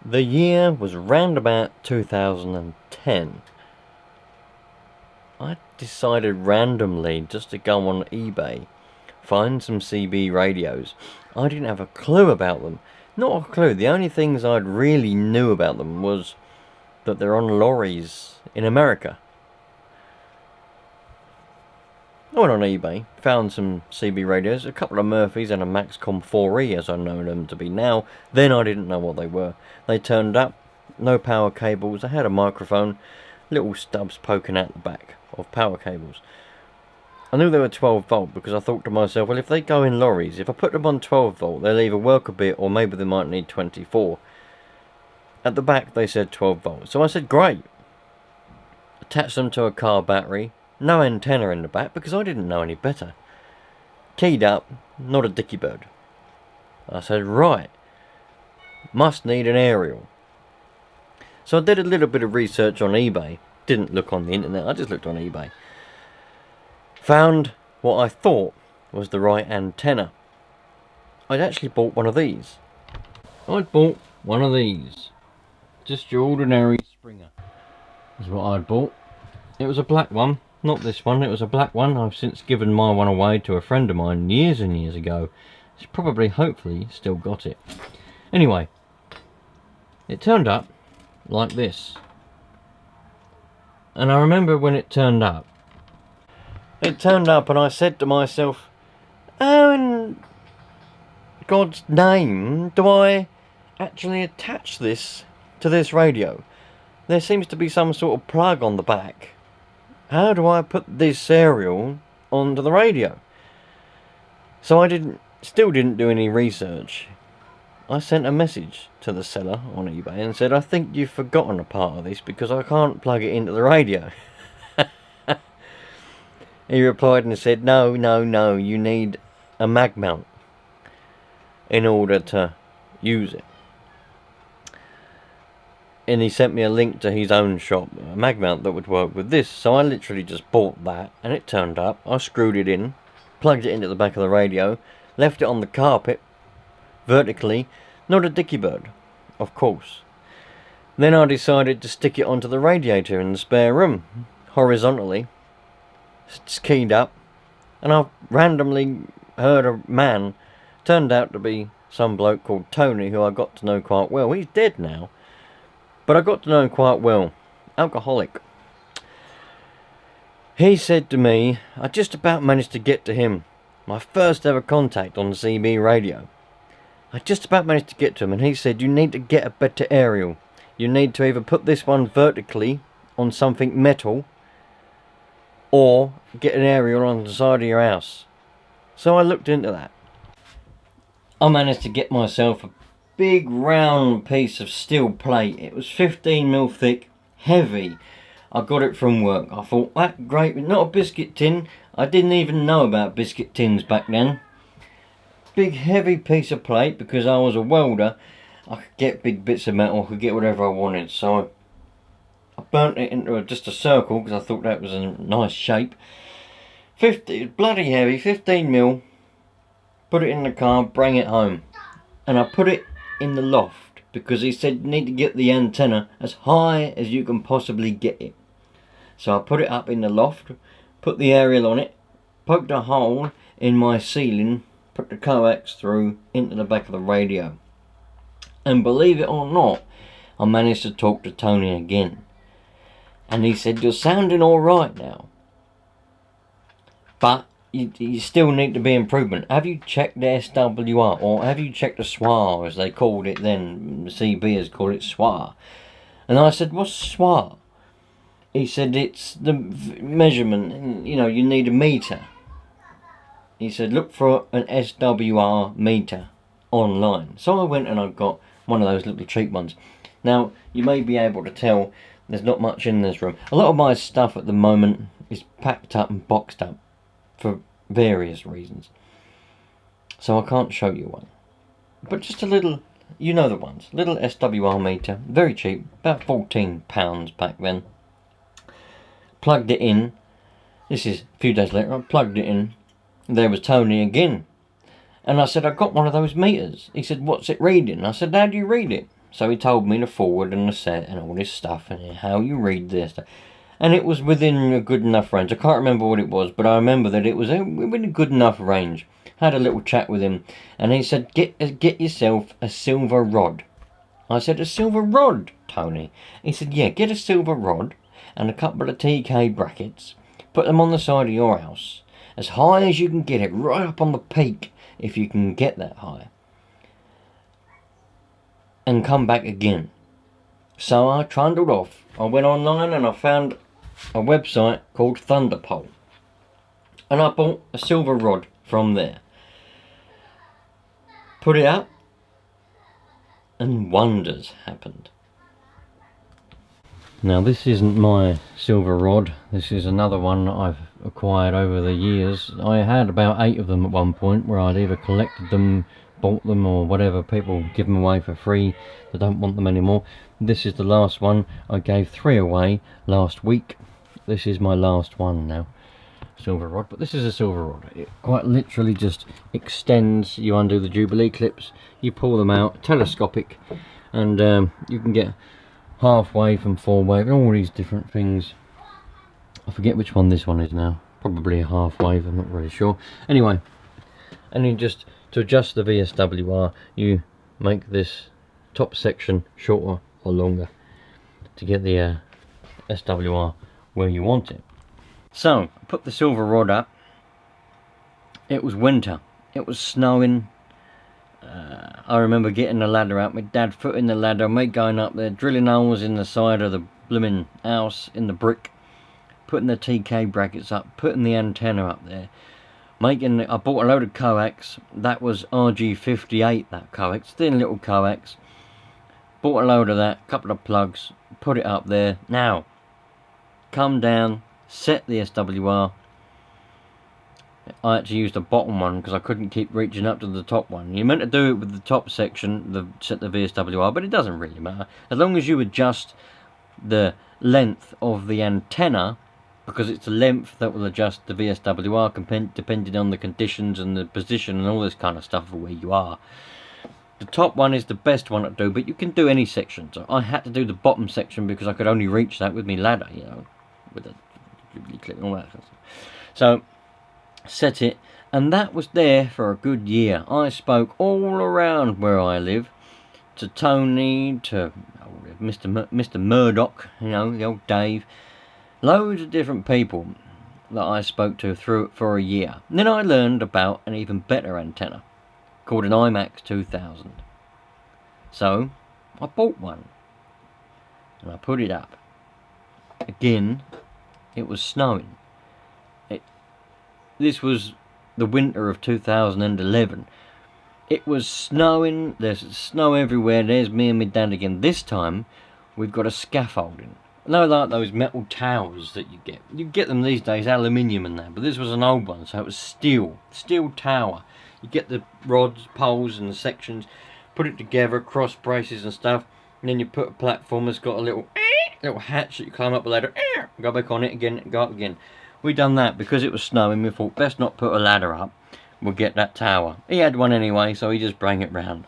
The year was round about 2010. I decided randomly just to go on eBay, find some CB radios. I didn't have a clue about them. Not a clue. The only things I'd really knew about them was that they're on lorries in America. I went on eBay, found some CB radios, a couple of Murphys and a Maxcom 4E as I know them to be now. Then I didn't know what they were. They turned up, no power cables, they had a microphone, little stubs poking out the back of power cables. I knew they were 12 volt because I thought to myself, well, if they go in lorries, if I put them on 12 volt, they'll either work a bit or maybe they might need 24. At the back they said 12 volts, so I said great. Attached them to a car battery. No antenna in the back because I didn't know any better. Keyed up, not a dicky bird. I said, right, must need an aerial. So I did a little bit of research on eBay. Didn't look on the internet, I just looked on eBay. Found what I thought was the right antenna. I'd actually bought one of these. I'd bought one of these. Just your ordinary Springer is what I'd bought. It was a black one. Not this one, it was a black one. I've since given my one away to a friend of mine years and years ago. He's probably, hopefully, still got it. Anyway, it turned up like this. And I remember when it turned up and I said to myself, how in God's name do I actually attach this to this radio? There seems to be some sort of plug on the back. How do I put this aerial onto the radio? So I still didn't do any research. I sent a message to the seller on eBay and said, I think you've forgotten a part of this because I can't plug it into the radio. He replied and said, no, you need a mag mount in order to use it. And he sent me a link to his own shop, a mag mount that would work with this. So I literally just bought that and it turned up. I screwed it in, plugged it into the back of the radio, left it on the carpet vertically, not a dicky bird, of course. Then I decided to stick it onto the radiator in the spare room, horizontally. It's keyed up, and I randomly heard a man, turned out to be some bloke called Tony, who I got to know quite well. He's dead now. But I got to know him quite well. Alcoholic. He said to me, I just about managed to get to him. My first ever contact on the CB radio. I just about managed to get to him and he said, you need to get a better aerial. You need to either put this one vertically on something metal or get an aerial on the side of your house. So I looked into that. I managed to get myself a big round piece of steel plate. It was 15mm thick, heavy. I got it from work. I thought, that great, not a biscuit tin. I didn't even know about biscuit tins back then. Big heavy piece of plate because I was a welder. I could get big bits of metal, I could get whatever I wanted. So I burnt it into just a circle because I thought that was a nice shape. Bloody heavy, 15mm. Put it in the car, bring it home. And I put it in the loft because he said you need to get the antenna as high as you can possibly get it. So I put it up in the loft, put the aerial on it, poked a hole in my ceiling, put the coax through into the back of the radio. And believe it or not, I managed to talk to Tony again. And he said, you're sounding alright now. But you still need to be improvement. Have you checked the SWR or have you checked the SWR as they called it then? The CB has called it SWR. And I said, what's SWR? He said it's the measurement, you know, you need a meter. He said look for an SWR meter online. So I went and I got one of those little cheap ones. Now you may be able to tell there's not much in this room. A lot of my stuff at the moment is packed up and boxed up for various reasons. So I can't show you one. But just a little, you know the ones. Little SWR meter, very cheap, about £14 back then. Plugged it in. This is a few days later, I plugged it in. There was Tony again. And I said, I got one of those meters. He said, what's it reading? I said, how do you read it? So he told me the forward and the set and all this stuff and how you read this. And it was within a good enough range. I can't remember what it was, but I remember that it was within a good enough range. Had a little chat with him, and he said, get yourself a silver rod. I said, a silver rod, Tony? He said, yeah, get a silver rod and a couple of TK brackets. Put them on the side of your house, as high as you can get it, right up on the peak, if you can get that high. And come back again. So I trundled off. I went online and I found a website called Thunderpole. And I bought a silver rod from there. Put it up, and wonders happened. Now this isn't my silver rod, this is another one that I've acquired over the years. I had about 8 of them at one point, where I'd either collected them, bought them, or whatever. People give them away for free, they don't want them anymore. This is the last one. I gave 3 away last week. This is my last one now. Silver rod, but this is a silver rod. It quite literally just extends. You undo the Jubilee clips, you pull them out, telescopic, and you can get half wave and full wave and all these different things. I forget which one this one is now. Probably a half wave, I'm not really sure. Anyway, and then just to adjust the VSWR, you make this top section shorter or longer to get the SWR where you want it. So, I put the silver rod up. It was winter. It was snowing. I remember getting the ladder out. My dad footing the ladder, me going up there, drilling holes in the side of the blooming house, in the brick, putting the TK brackets up, putting the antenna up there. I bought a load of coax. That was RG58, that coax. Thin little coax. Bought a load of that, couple of plugs, put it up there. Now, come down. Set the SWR. I had to use the bottom one because I couldn't keep reaching up to the top one. You meant to do it with the top section, set the VSWR, but it doesn't really matter. As long as you adjust the length of the antenna, because it's the length that will adjust the VSWR depending on the conditions and the position and all this kind of stuff of where you are. The top one is the best one to do, but you can do any section. So I had to do the bottom section because I could only reach that with my ladder, you know, with the click and all that stuff. So set it, and that was there for a good year. I spoke all around where I live, to Tony, to Mr. Murdoch, you know, the old Dave, loads of different people that I spoke to through for a year. And then I learned about an even better antenna called an IMAX 2000. So I bought one and I put it up. Again, it was snowing. This was the winter of 2011. It was snowing. There's snow everywhere. There's me and my dad again. This time, we've got a scaffolding. No, like those metal towers that you get. You get them these days, aluminium and that. But this was an old one, so it was steel tower. You get the rods, poles, and the sections, put it together, cross braces and stuff, and then you put a platform that's got a little hatch that you climb up a ladder, go back on it again, go up again. We done that because it was snowing. We thought best not put a ladder up. We'll get that tower. He had one anyway, so he just bring it round.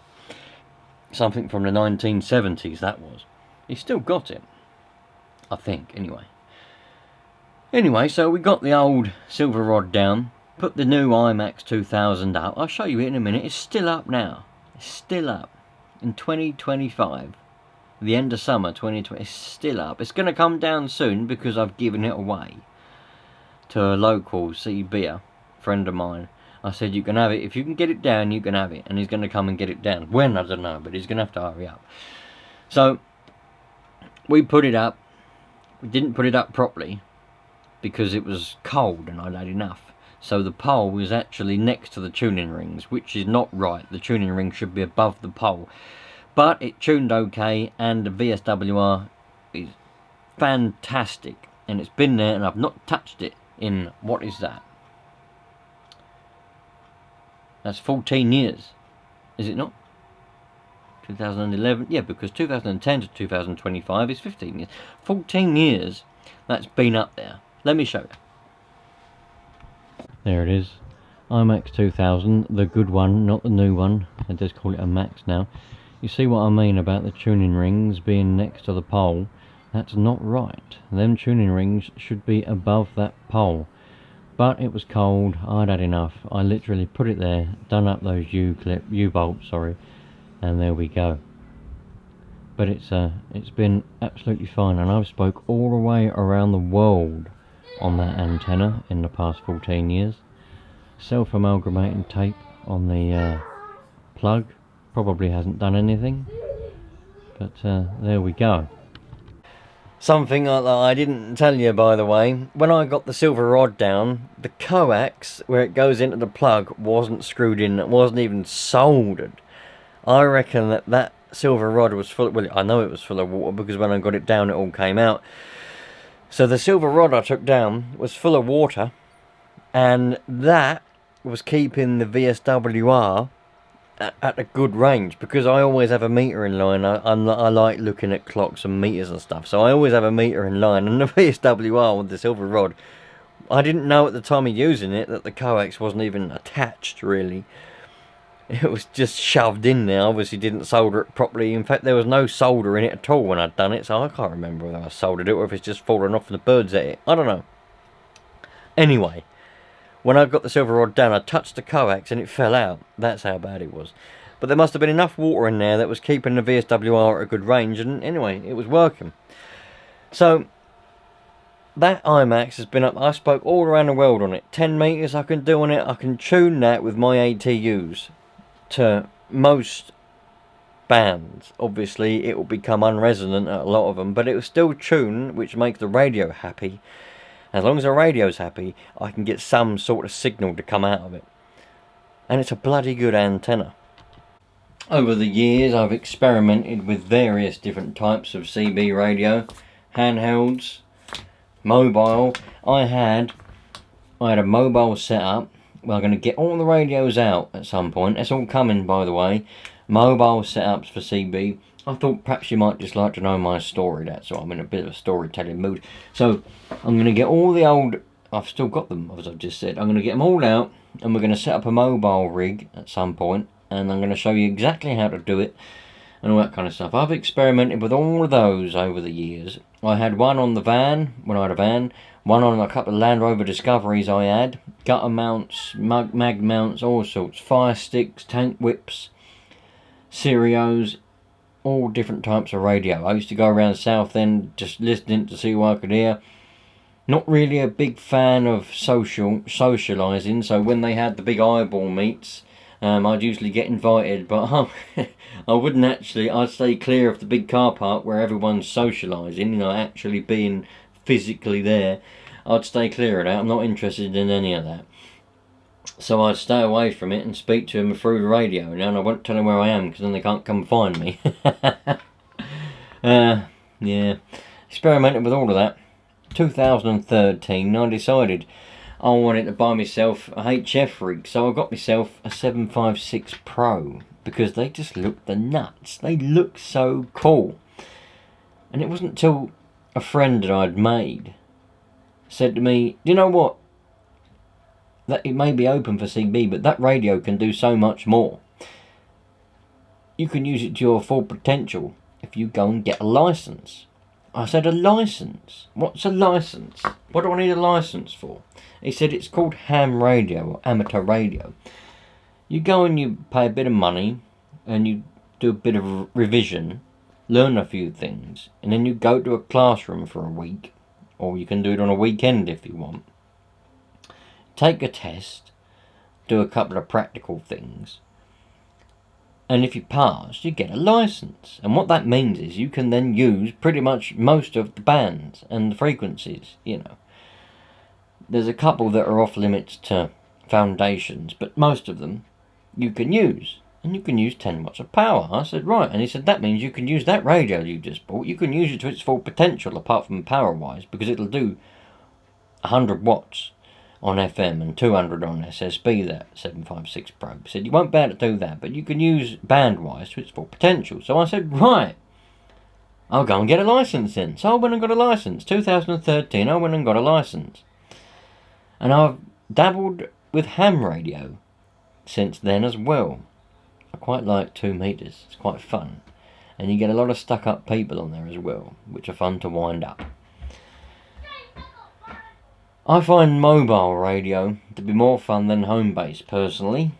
Something from the 1970s that was. He still got it, I think. Anyway, so we got the old silver rod down. Put the new IMAX 2000 up. I'll show you it in a minute. It's still up now. It's still up in 2025. The end of summer 2020. It's still up. It's going to come down soon because I've given it away to a local CBer friend of mine. I said, you can have it. If you can get it down, you can have it. And he's going to come and get it down. When, I don't know, but he's going to have to hurry up. So, we put it up. We didn't put it up properly because it was cold and I'd had enough. So the pole was actually next to the tuning rings, which is not right. The tuning ring should be above the pole. But it tuned okay, and the VSWR is fantastic. And it's been there, and I've not touched it in, what is that? That's 14 years, is it not? 2011, yeah, because 2010 to 2025 is 15 years. 14 years that's been up there. Let me show you. There it is. IMAX 2000, the good one, not the new one. They just call it a Max now. You see what I mean about the tuning rings being next to the pole? That's not right. Them tuning rings should be above that pole. But it was cold, I'd had enough. I literally put it there, done up those U-bolts, and there we go. But it's been absolutely fine, and I've spoke all the way around the world on that antenna in the past 14 years. Self-amalgamating tape on the plug probably hasn't done anything, but there we go. Something that I didn't tell you, by the way, when I got the silver rod down, the coax where it goes into the plug wasn't screwed in, it wasn't even soldered. I reckon that silver rod was full of, well, I know it was full of water because when I got it down it all came out. So the silver rod I took down was full of water, and that was keeping the VSWR at a good range, because I always have a meter in line. I like looking at clocks and meters and stuff, so I always have a meter in line, and the VSWR with the silver rod, I didn't know at the time of using it that the coax wasn't even attached really. It was just shoved in there. Obviously didn't solder it properly. In fact, there was no solder in it at all when I'd done it, so I can't remember whether I soldered it or if it's just fallen off and the birds ate it. I don't know. Anyway, when I got the silver rod down, I touched the coax and it fell out. That's how bad it was. But there must have been enough water in there that was keeping the VSWR at a good range, and anyway, it was working. So that IMAX has been up. I spoke all around the world on it. 10 meters I can do on it. I can tune that with my ATUs to most bands. Obviously it will become unresonant at a lot of them, but it will still tune, which makes the radio happy. As long as the radio's happy, I can get some sort of signal to come out of it. And it's a bloody good antenna. Over the years I've experimented with various different types of CB radio, handhelds, mobile. I had a mobile setup. Well, I'm going to get all the radios out at some point. It's all coming, by the way. Mobile setups for CB. I thought perhaps you might just like to know my story, that's all. I'm in a bit of a storytelling mood. So, I'm going to get all the old... I've still got them, as I've just said. I'm going to get them all out, and we're going to set up a mobile rig at some point, and I'm going to show you exactly how to do it, and all that kind of stuff. I've experimented with all of those over the years. I had one on the van, when I had a van, one on a couple of Land Rover Discoveries I had, gutter mounts, mag mounts, all sorts, fire sticks, tank whips, stereos, all different types of radio. I used to go around Southend just listening to see what I could hear. Not really a big fan of socialising, so when they had the big eyeball meets, I'd usually get invited, but I wouldn't actually. I'd stay clear of the big car park where everyone's socialising, actually being physically there. I'd stay clear of that. I'm not interested in any of that. So I'd stay away from it and speak to them through the radio, and I won't tell them where I am because then they can't come find me. Yeah, experimented with all of that. 2013, I decided I wanted to buy myself a HF rig, so I got myself a 756 Pro because they just look the nuts. They look so cool. And it wasn't till a friend that I'd made said to me, "Do you know what? That it may be open for CB, but that radio can do so much more. You can use it to your full potential if you go and get a license." I said, "A license? What's a license? What do I need a license for?" He said, "It's called ham radio or amateur radio. You go and you pay a bit of money and you do a bit of revision, learn a few things, and then you go to a classroom for a week, or you can do it on a weekend if you want. Take a test, do a couple of practical things, and if you pass, you get a license. And what that means is you can then use pretty much most of the bands and the frequencies, There's a couple that are off limits to foundations, but most of them you can use. And you can use 10 watts of power." I said, "Right." And he said, "That means you can use that radio you just bought. You can use it to its full potential apart from power-wise, because it'll do 100 watts on FM and 200 on SSB, that 756 Pro." He said, "You won't be able to do that, but you can use band-wise to its full potential." So I said, "Right, I'll go and get a license then." So I went and got a license. 2013, I went and got a license. And I've dabbled with ham radio since then as well. I quite like 2 metres. It's quite fun. And you get a lot of stuck up people on there as well, which are fun to wind up. I find mobile radio to be more fun than home base personally.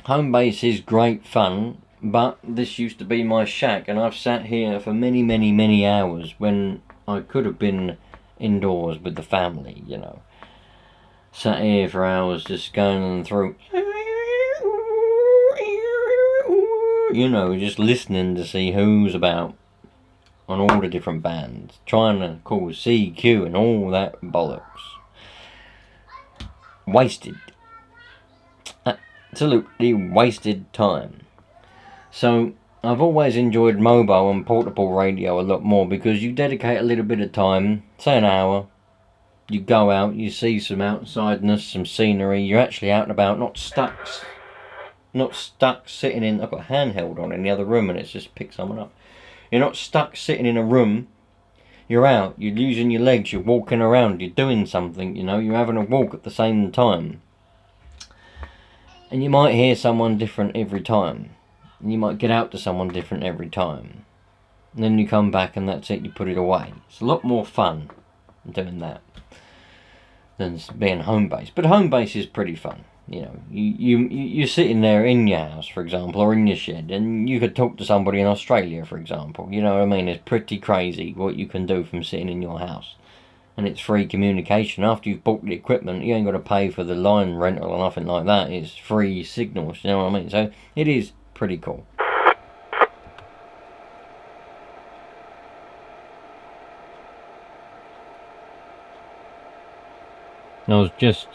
Home base is great fun, but this used to be my shack, and I've sat here for many hours when I could have been indoors with the family, you know. Sat here for hours just going through, you know, just listening to see who's about on all the different bands, trying to call CQ and all that bollocks. Wasted. Absolutely wasted time. So I've always enjoyed mobile and portable radio a lot more, because you dedicate a little bit of time, say an hour, you go out, you see some outsideness, some scenery, you're actually out and about, not stuck sitting in. I've got a handheld on in the other room and it's just picked someone up. You're not stuck sitting in a room. You're out, you're using your legs, you're walking around, you're doing something, you know, you're having a walk at the same time. And you might hear someone different every time. And you might get out to someone different every time. And then you come back and that's it, you put it away. It's a lot more fun doing that than being home base. But home base is pretty fun. You know, you're sitting there in your house, for example, or in your shed, and you could talk to somebody in Australia, for example. You know what I mean? It's pretty crazy what you can do from sitting in your house. And it's free communication. After you've bought the equipment, you ain't got to pay for the line rental or nothing like that. It's free signals, you know what I mean? So it is pretty cool. I was just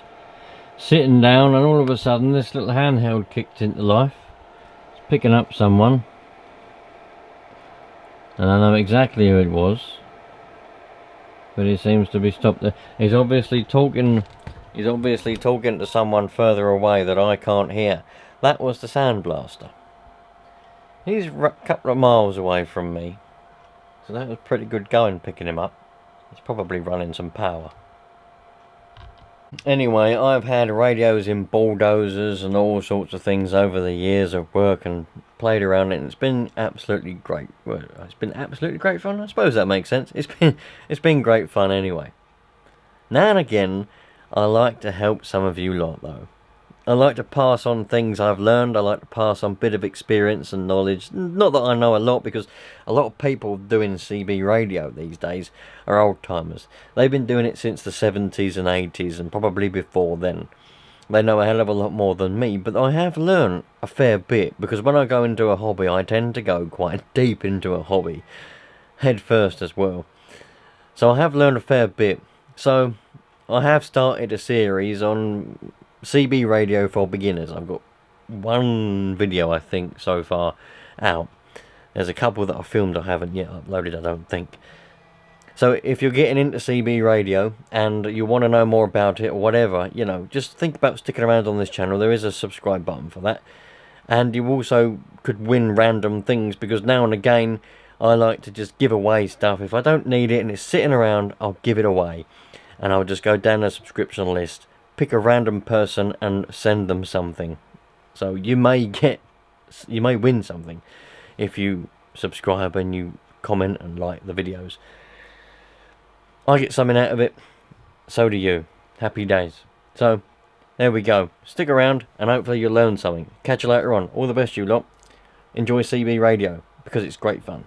sitting down and all of a sudden this little handheld kicked into life. It's picking up someone. And I know exactly who it was. But he seems to be stopped there. He's obviously talking to someone further away that I can't hear. That was the sandblaster. He's a couple of miles away from me. So that was pretty good going picking him up. He's probably running some power. Anyway, I've had radios in bulldozers and all sorts of things over the years of work and played around it, and it's been absolutely great. Well, it's been absolutely great fun. I suppose that makes sense. It's been great fun anyway. Now and again, I like to help some of you lot though. I like to pass on things I've learned. I like to pass on a bit of experience and knowledge. Not that I know a lot, because a lot of people doing CB radio these days are old timers. They've been doing it since the 70s and 80s and probably before then. They know a hell of a lot more than me, but I have learned a fair bit, because when I go into a hobby I tend to go quite deep into a hobby, head first as well. So I have learned a fair bit. So I have started a series on CB radio for beginners. I've got one video I think so far out. There's a couple that I filmed I haven't yet uploaded, I don't think. So if you're getting into CB radio and you want to know more about it or whatever, you know, just think about sticking around on this channel. There is a subscribe button for that. And you also could win random things, because now and again I like to just give away stuff. If I don't need it and it's sitting around, I'll give it away. And I'll just go down the subscription list, pick a random person and send them something. So you may win something if you subscribe and you comment and like the videos. I get something out of it, so do you. Happy days. So there we go. Stick around and hopefully you'll learn something. Catch you later on. All the best, you lot. Enjoy CB radio, because it's great fun.